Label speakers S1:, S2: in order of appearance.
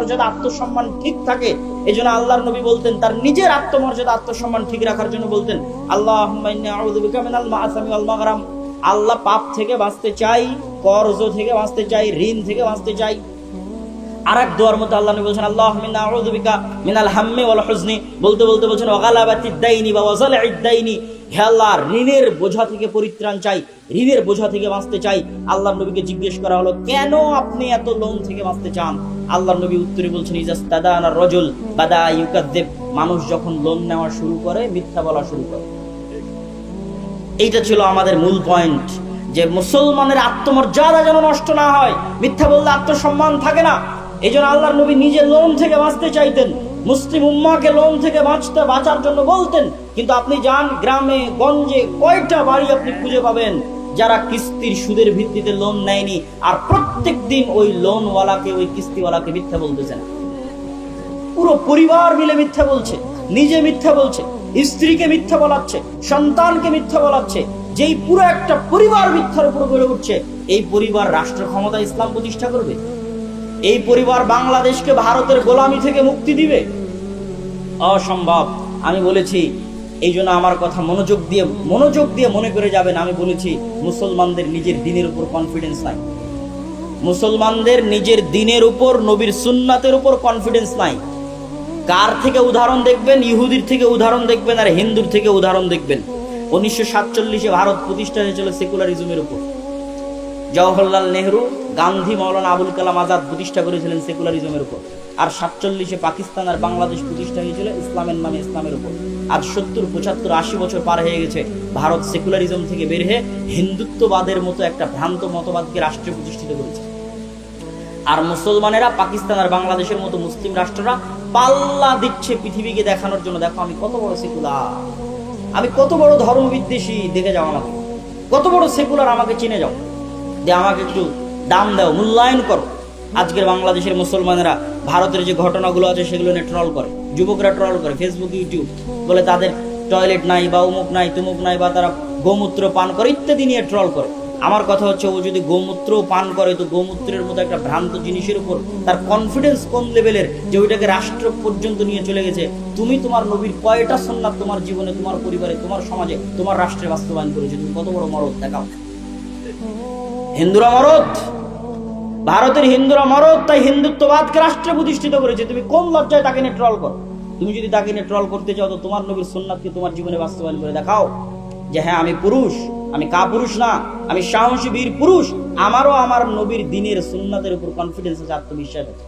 S1: আত্মমর্যাদা আত্মসম্মান ঠিক থাকে। এই জন্য আল্লাহর নবী বলতেন, তার নিজের আত্মমর্যাদা আত্মসম্মান ঠিক রাখার জন্য বলতেন, আল্লাহুম্মা ইন্নী আউযু বিকা মিনাল মাআসামি ওয়াল মাগরাম। আল্লাহ, পাপ থেকে বাঁচতে চাই, কর্জ থেকে বাঁচতে চাই, ঋণ থেকে বাঁচতে চাই। আরেক দোয়ার মধ্যে আল্লাহ নবী বলেছেন, আল্লাহুম্মা ইন্নী আউযু বিকা মিনাল হাম্মি ওয়াল হুজনি। বলতে বলতে বলেছেন, ওয়া গালাবাতিদ দাইনি ওয়া ওয়াজালিদ দাইনি। হে আল্লাহ, ঋণের বোঝা থেকে পরিত্রাণ চাই, ঋণের বোঝা থেকে বাঁচতে চাই। আল্লাহর নবীকে জিজ্ঞেস করা হলো, কেন আপনি এত লোন থেকে বাঁচতে চান? আল্লাহর নবী উত্তরে বলছেন, ইজাস্তাদানা রাজুল বাদা ইউকাযযিব। মানুষ যখন লোন নেওয়া শুরু করে, মিথ্যা বলা শুরু করে। এইটা ছিল আমাদের মূল পয়েন্ট, যে মুসলমানের আত্মমর্যাদা যেন নষ্ট না হয়। মিথ্যা বললে আত্মসম্মান থাকে না। এই জন্য আল্লাহর নবী নিজে লোন থেকে বাঁচতে চাইতেন, মুসলিম উম্মাহকে লোন থেকে বাঁচার জন্য বলতেন। কিন্তু আপনি যান গ্রামে গঞ্জে, কয়টা বাড়ি আপনি খুঁজে পাবেন যারা কিস্তির সুদের ভিত্তিতে লোন নেয়নি, আর প্রত্যেক দিন ওই লোনওয়ালাকে, ওই কিস্তিওয়ালাকে মিথ্যা বলতেছেন। পুরো পরিবার মিলে মিথ্যা বলছে, নিজে মিথ্যা বলছে, স্ত্রীকে মিথ্যা বলাচ্ছে, সন্তানকে মিথ্যা বলাচ্ছে। যেই পুরো একটা পরিবার মিথ্যার উপর গড়ে উঠছে, এই পরিবার রাষ্ট্র ক্ষমতা ইসলাম প্রতিষ্ঠা করবে? এই পরিবার বাংলাদেশকে ভারতের গোলামি থেকে মুক্তি দিবে? অসম্ভব। আমি বলেছি, এই জন্য আমার কথা মনোযোগ দিয়ে মনে করে যাবেন। আমি বলেছি, মুসলমানদের নিজের দিনের উপর কনফিডেন্স নাই, মুসলমানদের নিজের দিনের উপর, নবীর সুন্নাতের উপর কনফিডেন্স নাই। কার থেকে উদাহরণ দেখবেন? ইহুদির থেকে উদাহরণ দেখবেন, আর হিন্দুর থেকে উদাহরণ দেখবেন। 1947 ভারত প্রতিষ্ঠা হয়েছিল সেকুলারিজমের উপর। জওহরলাল নেহরু, গান্ধী, মাওলানা আবুল কালাম আজাদ প্রতিষ্ঠা করেছিলেন সেকুলারিজমের উপর। আর 47 পাকিস্তান আর বাংলাদেশ প্রতিষ্ঠা হয়েছিল ইসলামের নামে, ইসলামের উপর। আজ 70, 75, 80 বছর পার হয়ে গেছে, ভারত সেকুলারিজম থেকে বের হয়ে হিন্দুত্ববাদের মতো একটা ভ্রান্ত মতবাদকে রাষ্ট্রে প্রতিষ্ঠিত করেছে। আর মুসলমানেরা পাকিস্তান আর বাংলাদেশের মতো মুসলিম রাষ্ট্ররা পাল্লা দিচ্ছে পৃথিবীকে দেখানোর জন্য, দেখো আমি কত বড় সেকুলার, আমি কত বড় ধর্মবিদ্বেষী, দেখে যাও আমাকে, কত বড় সেকুলার, আমাকে চিনে যাও, যে আমাকে একটু দাম দাও, মূল্যায়ন করো। আজকের বাংলাদেশের মুসলমানেরা ভারতের যে ঘটনাগুলো আছে সেগুলো নিয়ে ট্রল করে, যুবকরা ট্রল করে, ফেসবুক, ইউটিউব, বলে তাদের টয়লেট নাই, বা অমুক নাই, তুমুক নাই, বা তারা গোমূত্র পান করে, ইত্যাদি নিয়ে ট্রল করে। আমার কথা হচ্ছে, ও যদি গোমূত্র পান করে, তো গোমূত্রের মতো একটা ভ্রান্ত জিনিসের উপর তার কনফিডেন্স কোন লেভেলের, যে ওইটাকে রাষ্ট্র পর্যন্ত নিয়ে চলে গেছে। তুমি তোমার নবীর কয়টা সুন্নাত তোমার জীবনে, তোমার পরিবারে, তোমার সমাজে, তোমার রাষ্ট্রে বাস্তবায়ন করেছে? তুমি কত বড় মরদ, দেখাও। হিন্দুরা মরদ, ভারতের হিন্দুরা মরদ, তাই হিন্দুত্ববাদকে রাষ্ট্রে প্রতিষ্ঠিত করেছে। তুমি কোন লজ্জায় তাকে নিয়ে ট্রল করো? তুমি যদি তাকে নিয়ে ট্রল করতে চাও, তো তোমার নবীর সুন্নাতকে তোমার জীবনে বাস্তবায়ন করে দেখাও, যে হ্যাঁ আমি পুরুষ, আমি কাপুরুষ না, আমি সাহসী বীর পুরুষ, আমারও আমার নবীর দিনের সুন্নাতের উপর কনফিডেন্স আছে, আত্মবিশ্বাস আছে।